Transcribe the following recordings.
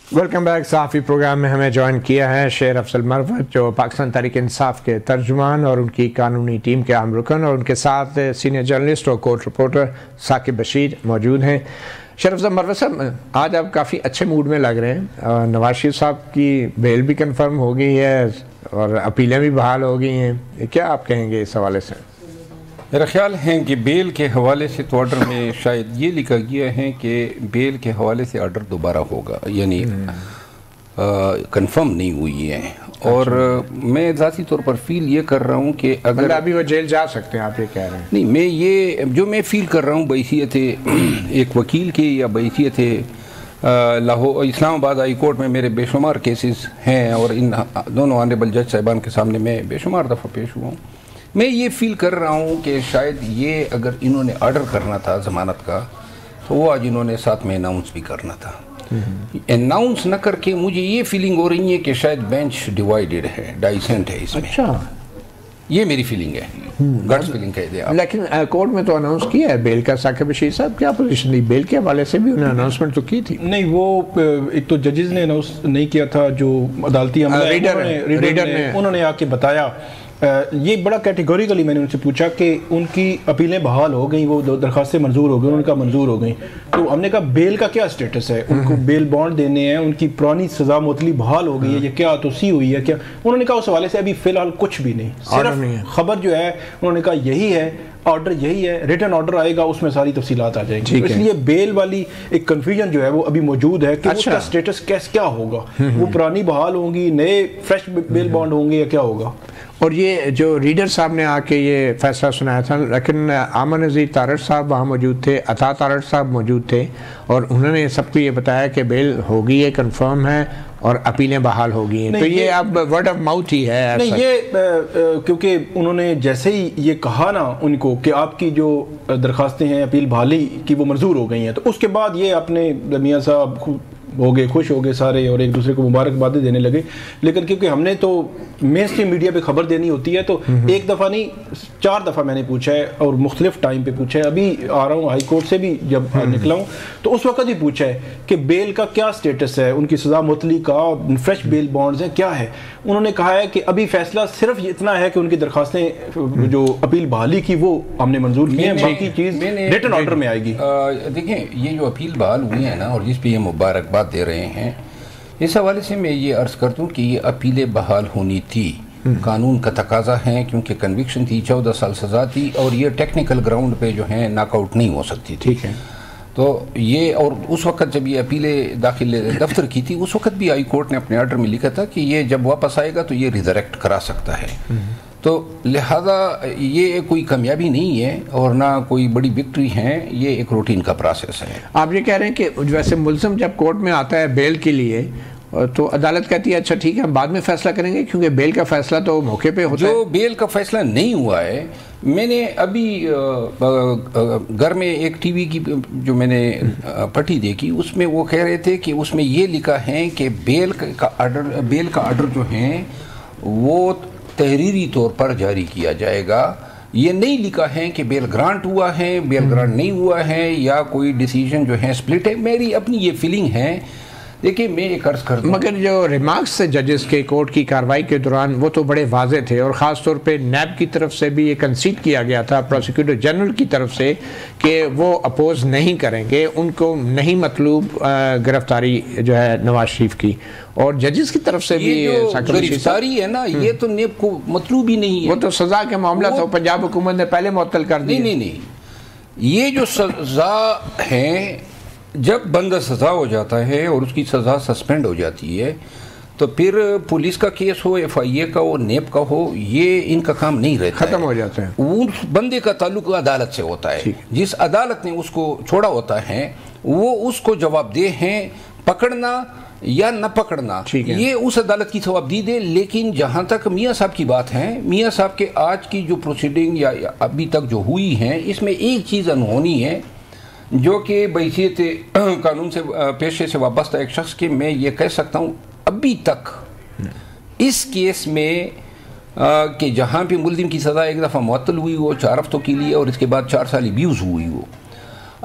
Welcome back. सहाफ़ी programme में हमें ज्वाइन किया है शेर अफजल मरवत, जो पाकिस्तान तहरीक इंसाफ के तर्जुमान और उनकी कानूनी टीम के अहम रुकन, और उनके साथ सीनियर जर्नलिस्ट और कोर्ट रिपोर्टर साकिब बशीर मौजूद हैं। शेर अफजल मरवत साहब, आज आप काफ़ी अच्छे मूड में लग रहे हैं। नवाज शरीफ साहब की बेल भी कन्फर्म हो गई है और अपीलें भी बहाल हो गई हैं, क्या आप कहेंगे इस हवाले से? मेरा ख्याल है कि बेल के हवाले से तो ऑर्डर में शायद ये लिखा गया है कि बेल के हवाले से ऑर्डर दोबारा होगा, यानी कंफर्म नहीं हुई है। और मैं ज़ाती तौर पर फील ये कर रहा हूँ कि अगर अभी वो जेल जा सकते हैं, आप ये कह रहे हैं? नहीं, मैं ये जो मैं फील कर रहा हूँ बहैसियत एक वकील के या बहैसियत लाहौर इस्लामाबाद हाई कोर्ट में मेरे बेशुमार केसेस हैं और इन दोनों ऑनरेबल जज साहिबान के सामने मैं बेशुमार दफ़ा पेश हुआ हूँ। मैं ये फील कर रहा हूँ कि शायद ये अगर इन्होंने ऑर्डर करना था ज़मानत का, तो वो आज इन्होंने साथ में अनाउंस भी करना था। अनाउंस न करके मुझे ये फीलिंग हो रही है कि शायद बेंच डिवाइडेड है, डाइसेंट है इसमें। अच्छा, ये मेरी फीलिंग है, गट्स फीलिंग कह दिया। लेकिन कोर्ट में तो अनाउंस किया है बेल का। साकिब बशीर साहब, क्या पोजीशन थी बेल के हवाले से? भी उन्होंने अनाउंसमेंट तो की थी। नहीं, वो एक तो जजेस ने अनाउंस नहीं किया था, जो अदालती रीडर ने उन्होंने आके बताया। ये बड़ा कैटेगोरिकली मैंने उनसे पूछा कि उनकी अपीलें बहाल हो गई, वो दरखास्तें मंजूर हो गई, उनका मंजूर हो गई। तो हमने कहा बेल का क्या स्टेटस है, उनको बेल बॉन्ड देने हैं, उनकी पुरानी सजा मुअत्तली बहाल हो गई है, ये क्या तोसी हुई है क्या? उन्होंने कहा उस हवाले से अभी फिलहाल कुछ भी नहीं, सिर्फ खबर जो है उन्होंने कहा यही है, ऑर्डर यही है, रिटर्न ऑर्डर आएगा उसमें सारी तफसीलात आ जाएंगी। इसलिए बेल वाली एक कंफ्यूजन जो है वो अभी मौजूद है कि उसका स्टेटस क्या होगा, वो पुरानी बहाल होंगी, नए फ्रेश बेल बॉन्ड होंगे या क्या होगा। और ये जो रीडर साहब ने आके ये फैसला सुनाया था, लेकिन आमन नज़ीर तारड़ साहब वहाँ मौजूद थे, अता तारड़ साहब मौजूद थे, और उन्होंने सबको ये बताया कि बेल हो गई है, कंफर्म है और अपीलें बहाल हो गई हैं। तो ये अब वर्ड ऑफ माउथ ही है। नहीं, ये क्योंकि उन्होंने जैसे ही ये कहा ना उनको कि आपकी जो दरखास्तें हैं अपील बहाली की वो मंजूर हो गई हैं, तो उसके बाद ये अपने मियां साहब हो गए, खुश हो गए सारे और एक दूसरे को मुबारकबादें देने लगे। लेकिन क्योंकि हमने तो मेन स्ट्रीम मीडिया पे खबर देनी होती है, तो एक दफ़ा नहीं 4 दफ़ा मैंने पूछा है और मुख्तलिफ टाइम पे पूछा है। अभी आ रहा हूँ हाई कोर्ट से भी जब निकला हूँ तो उस वक्त ही पूछा है कि बेल का क्या स्टेटस है, उनकी सजा मुअत्तली का, फ्रेश बेल बॉन्ड्स हैं क्या है। उन्होंने कहा है कि अभी फैसला सिर्फ इतना है कि उनकी दरखास्तें जो अपील बहाली की वो हमने मंजूर की है, बाकी चीज़ रिटन ऑर्डर में आएगी। देखें, ये जो अपील बहाल हुई है ना और जिस पे ये मुबारकबाद दे रहे हैं, इस हवाले से मैं ये अर्ज़ कर दूं कि ये अपीलें बहाल होनी थी, कानून का तकाजा है, क्योंकि कन्विक्शन थी, 14 साल सज़ा थी और ये टेक्निकल ग्राउंड पे जो है नॉकआउट नहीं हो सकती थी। ठीक है, तो ये, और उस वक्त जब ये अपीलें दाखिल दफ्तर की थी, उस वक्त भी हाई कोर्ट ने अपने ऑर्डर में लिखा था कि ये जब वापस आएगा तो ये रिजरेक्ट करा सकता है। तो लिहाजा ये कोई कामयाबी नहीं है और ना कोई बड़ी विक्ट्री है, ये एक रूटीन का प्रोसेस है। आप ये कह रहे हैं कि वैसे मुल्ज़िम जब कोर्ट में आता है बेल के लिए तो अदालत कहती है अच्छा ठीक है हम बाद में फैसला करेंगे, क्योंकि बेल का फैसला तो मौके पे होता है। जो बेल का फैसला नहीं हुआ है, मैंने अभी घर में एक टीवी की जो मैंने पट्टी देखी, उसमें वो कह रहे थे कि उसमें ये लिखा है कि बेल का ऑर्डर जो है वो तहरीरी तौर पर जारी किया जाएगा। ये नहीं लिखा है कि बेल ग्रांट हुआ है, बेल ग्रांट नहीं हुआ है, या कोई डिसीजन जो है स्प्लिट है। मेरी अपनी ये फीलिंग है। देखिए, मैं एक अर्ज कर दूं, मगर जो रिमार्क्स थे जजेस के कोर्ट की कार्रवाई के दौरान वो तो बड़े वाजे थे, और ख़ास तौर पे नैब की तरफ से भी ये कंसीड किया गया था, प्रोसिक्यूटर जनरल की तरफ से, कि वो अपोज नहीं करेंगे, उनको नहीं मतलूब गिरफ्तारी जो है नवाज शरीफ की। और जजेस की तरफ से भी गिरफ्तारी है ना, ये तो नेब को मतलूब ही नहीं है, वो तो सजा का मामला था, पंजाब हुकूमत ने पहले मुअत्तल कर दी। नहीं, ये जो सजा है, जब बंदा सज़ा हो जाता है और उसकी सज़ा सस्पेंड हो जाती है, तो फिर पुलिस का केस हो, FIA का हो, नेब का हो, ये इनका काम नहीं रहता, खत्म हो जाता है। उस बंदे का ताल्लुक अदालत से होता है। जिस अदालत ने उसको छोड़ा होता है वो उसको जवाबदेह है, पकड़ना या न पकड़ना ये उस अदालत की जवाबदेही है। लेकिन जहाँ तक मियाँ साहब की बात है, मियाँ साहब के आज की जो प्रोसीडिंग या अभी तक जो हुई है, इसमें एक चीज़ अनहोनी है जो कि बहैसियत कानून से पेशे से वाबस्ता एक शख्स के मैं ये कह सकता हूँ, अभी तक इस केस में कि जहाँ पे मुल्जिम की सज़ा एक दफ़ा मुअत्तल हुई हो 4 हफ्तों के लिए और इसके बाद 4 साल अब्यूज़ हुई हो,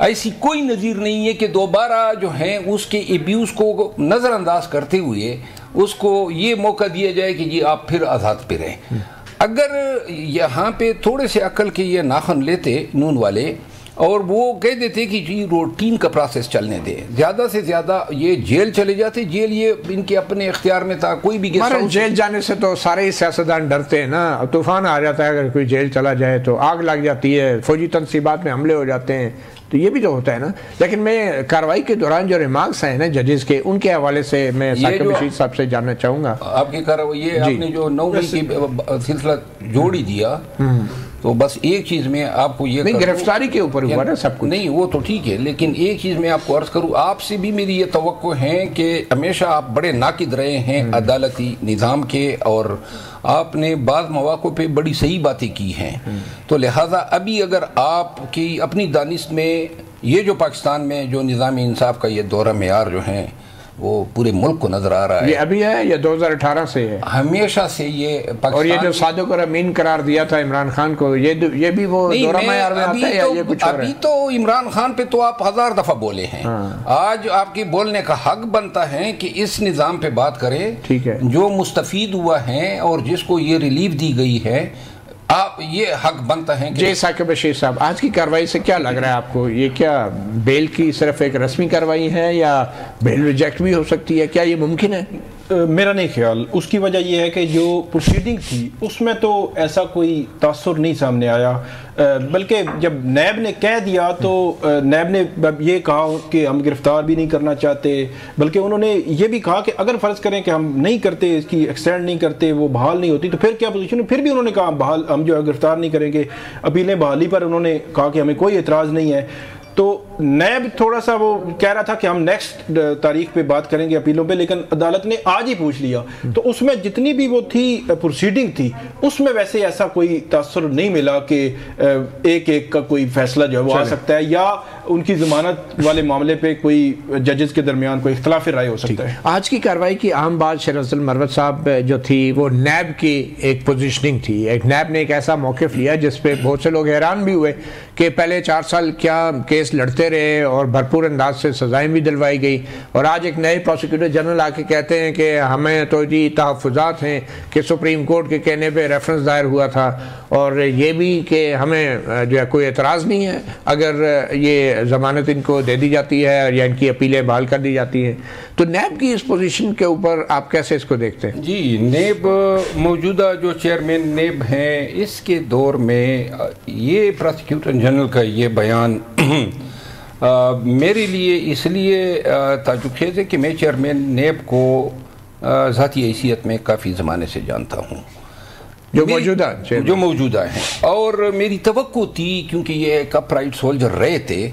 ऐसी कोई नज़ीर नहीं है कि दोबारा जो है उसके एब्यूज़ को नज़रअंदाज करते हुए उसको ये मौका दिया जाए कि जी आप फिर आज़ाद पे रहें। अगर यहाँ पे थोड़े से अकल के ये नाखन लेते नून वाले और वो कह देते कि जी रूटीन का प्रोसेस चलने दे, ज़्यादा से ज़्यादा ये जेल चले जाते। जेल ये इनके अपने इख्तियार में था, कोई भी जेल जाने से तो सारे ही सियासतदान डरते हैं ना, तूफान आ जाता है अगर कोई जेल चला जाए तो, आग लग जाती है, फौजी तनसीबात में हमले हो जाते हैं, तो ये भी तो होता है ना। लेकिन मैं कार्रवाई के दौरान जो रिमार्क्स हैं ना जजेस के, उनके हवाले से मैं साकिब बशीर साहब से जानना चाहूँगा। आपकी कार्रवाई ये आपने जो 9 मई की सिलसिला जोड़ी दिया, तो बस एक चीज़ में आपको ये नहीं, गिरफ्तारी के ऊपर हुआ ना सब कुछ, नहीं वो तो ठीक है, लेकिन एक चीज़ मैं आपको अर्ज करूँ, आपसे भी मेरी ये तवक्को है कि हमेशा आप बड़े नाकिद रहे हैं अदालती निज़ाम के, और आपने बाद मौक़ों पे बड़ी सही बातें की हैं। तो लिहाजा अभी अगर आपकी अपनी दानिश में ये जो पाकिस्तान में जो निज़ाम इंसाफ का ये दौरा मेयार जो है वो पूरे मुल्क को नजर आ रहा है, ये अभी है या 2018 से है? हमेशा से ये और ये जो सादिक और अमीन करार दिया था इमरान खान को, ये भी वो दौरा मेयार में आता है या ये कुछ और है? अभी तो इमरान खान पे तो आप 1000 दफा बोले हैं। आज आपके बोलने का हक बनता है कि इस निज़ाम पे बात करें, ठीक है, जो मुस्तफीद हुआ है और जिसको ये रिलीफ दी गई है, आप ये हक बनता है। जी साकिब बशीर साहब, आज की कार्रवाई से क्या लग रहा है आपको? ये क्या बेल की सिर्फ एक रस्मी कार्रवाई है या बेल रिजेक्ट भी हो सकती है? क्या ये मुमकिन है? मेरा नहीं ख्याल। उसकी वजह यह है कि जो प्रोसीडिंग थी उसमें तो ऐसा कोई तासुर नहीं सामने आया, बल्कि जब नैब ने कह दिया तो नैब ने ये कहा कि हम गिरफ्तार भी नहीं करना चाहते, बल्कि उन्होंने ये भी कहा कि अगर फ़र्ज़ करें कि हम नहीं करते, इसकी एक्सटेंड नहीं करते, वो बहाल नहीं होती, तो फिर क्या पोजीशन है? फिर भी उन्होंने कहा हम जो है गिरफ्तार नहीं करेंगे। अपीलें बहाली पर उन्होंने कहा कि हमें कोई एतराज़ नहीं है। तो नैब थोड़ा सा वो कह रहा था कि हम नेक्स्ट तारीख पे बात करेंगे अपीलों पे, लेकिन अदालत ने आज ही पूछ लिया। तो उसमें जितनी भी वो थी प्रोसीडिंग थी उसमें वैसे ऐसा कोई तासुर नहीं मिला कि एक एक का कोई फैसला जो है वो आ सकता है, या उनकी जमानत वाले मामले पे कोई जजेस के दरमियान कोई इख्तलाफी राय हो सकता है। आज की कार्रवाई की अहम बात शेर अफजल मरवत साहब जो थी वो नैब की एक पोजीशनिंग थी। एक नैब ने एक ऐसा मौक़िफ़ लिया जिसपे बहुत से लोग हैरान भी हुए कि पहले 4 साल क्या केस लड़ते रहे और भरपूर अंदाज से सजाएं भी दिलवाई गई, और आज एक नए प्रोसिक्यूटर जनरल आके कहते हैं कि हमें तो जी तहफ़्फ़ुज़ात हैं कि सुप्रीम कोर्ट के कहने पे रेफरेंस दायर हुआ था, और ये भी कि हमें जो है कोई एतराज़ नहीं है अगर ये ज़मानत इनको दे दी जाती है या इनकी अपीलें बहाल कर दी जाती हैं। तो नैब की इस पोजीशन के ऊपर आप कैसे इसको देखते हैं? जी, नैब मौजूदा जो चेयरमैन नैब हैं इसके दौर में ये प्रोसिक्यूटर जनरल का ये बयान मेरे लिए इसलिए ताज्जुबखेज़ है कि मैं चेयरमैन नैब को ज़ाती हैसियत में काफ़ी ज़माने से जानता हूँ, जो मौजूदा हैं, और मेरी तवक्को थी क्योंकि ये एक अपराइट सोल्जर रहे थे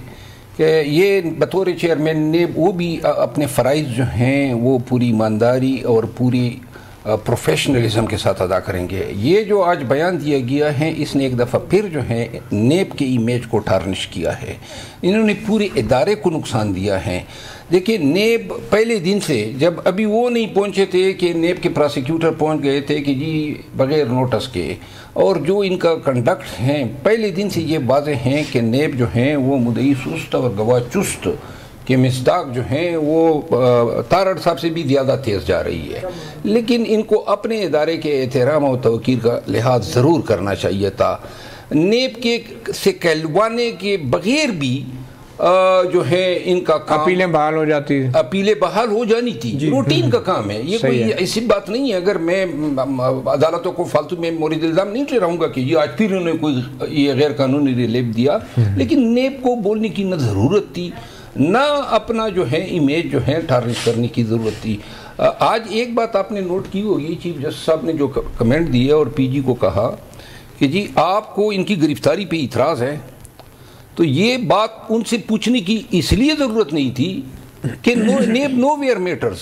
कि ये बतौर चेयरमैन ने वो भी अपने फ़राइज़ जो हैं वो पूरी ईमानदारी और पूरी प्रोफेशनलिज्म के साथ अदा करेंगे। ये जो आज बयान दिया गया है इसने एक दफ़ा फिर जो है नेब के इमेज को टार्निश किया है, इन्होंने पूरे इदारे को नुकसान दिया है। देखिए, नेब पहले दिन से, जब अभी वो नहीं पहुंचे थे कि नेब के प्रोसिक्यूटर पहुंच गए थे कि जी बग़ैर नोटिस के, और जो इनका कंडक्ट हैं पहले दिन से ये वाज़ेह हैं कि नेब जो हैं वो मुद्दई सुस्त और गवाह चुस्त कि मिस्दाक जो हैं वो तारड़ साहब से भी ज़्यादा तेज़ जा रही है। लेकिन इनको अपने इदारे के एहतराम और तवक़ीर का लिहाज ज़रूर करना चाहिए था। नेब के से कहलवाने के बग़ैर भी जो है इनका काम, अपीलें बहाल हो जाती है, अपीलें बहाल हो जानी थी, रूटीन का काम है ये, कोई ऐसी बात नहीं है। अगर मैं अदालतों को फालतू में मोरिद इल्ज़ाम नहीं ठहराऊंगा कि ये आज फिर उन्होंने कोई ये गैर कानूनी रिलीफ दिया, लेकिन नेब को बोलने की न ज़रूरत थी ना अपना जो है इमेज जो है टार्निश करने की ज़रूरत थी। आज एक बात आपने नोट की होगी, चीफ जस्टिस साहब ने जो कमेंट दिया और पीजी को कहा कि जी आपको इनकी गिरफ्तारी पे इतराज़ है, तो ये बात उनसे पूछने की इसलिए ज़रूरत नहीं थी कि नेब नोवेयर मैटर्स,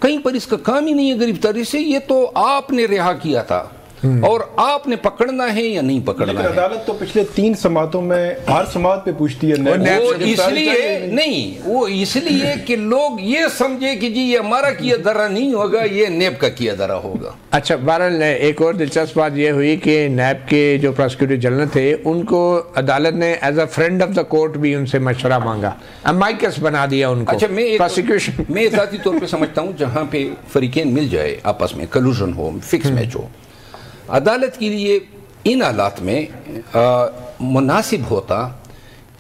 कहीं पर इसका काम ही नहीं है गिरफ्तारी से, ये तो आपने रिहा किया था। और आपने पकड़ना है या नहीं पकड़ना है। अदालत तो पिछले 3 समातों में हर समात पे पूछती है। वो इसलिए नहीं, वो इसलिए कि लोग ये समझे कि जी ये हमारा किया दरा नहीं होगा, ये नैब का किया दरा होगा। अच्छा, बहरहाल एक और दिलचस्प बात ये हुई कि नैब के जो प्रोसिक्यूटर जनरल थे उनको अदालत ने as a friend of the court भी उनसे मशवरा मांगा, अमाइकस बना दिया उनको। अच्छा, मैं ज़ाती तौर पे समझता हूँ जहाँ पे फरीकेन मिल जाए आपस में, कलूजन हो, फिक्स मैच हो, अदालत के लिए इन हालात में मुनासिब होता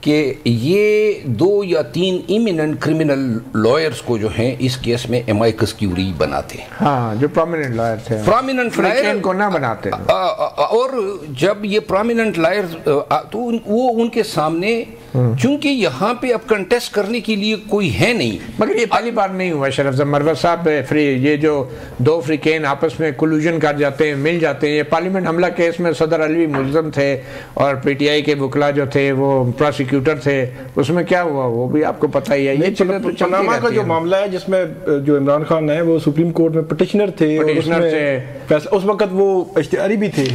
कि ये 2 या 3 इमिनेंट क्रिमिनल लॉयर्स को जो हैं इस केस में एमाइकस क्यूरी बनाते। हाँ, जो प्रोमिनेंट लॉयर थे, प्रोमिनेंट लॉयर को ना बनाते। और जब ये प्रोमिनेंट लॉयर्स तो वो उनके सामने, चूंकि यहाँ पे अब कंटेस्ट करने के लिए कोई है नहीं। मगर ये पहली बार नहीं हुआ शरफ मरवत साहब, ये जो 2 अफ्रीकन आपस में कोलूजन कर जाते हैं, मिल जाते हैं। ये पार्लियामेंट हमला केस में सदर अलवी मुलजम थे और पीटीआई के वकला जो थे वो प्रोसिक्यूटर थे, उसमें क्या हुआ वो भी आपको पता ही है। ये पनामा का जो मामला है जिसमें जो इमरान खान है वो सुप्रीम कोर्ट में पिटिशनर थे, उस वक्त वो इश्तिहारी भी थे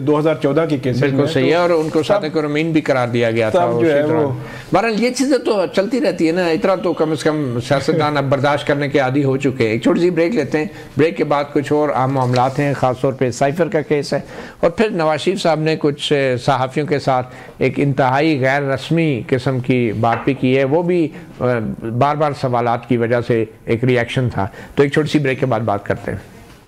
2014 के केस। बिल्कुल सही है, और उनको सादिक और अमीन भी करार दिया गया था। बहरहाल ये चीजें तो चलती रहती है ना, इतना तो कम से कम सियासतदान अब बर्दाश्त करने के आदी हो चुके हैं। एक छोटी सी ब्रेक लेते हैं, ब्रेक के बाद कुछ और आम मामलात हैं, खासतौर पे साइफर का केस है, और फिर नवाज शरीफ साहब ने कुछ सहाफ़ियों के साथ एक इंतहाई गैर रस्मी किस्म की बात भी की है, वो भी बार बार सवालात की वजह से एक रिएक्शन था। तो एक छोटी सी ब्रेक के बाद बात करते हैं।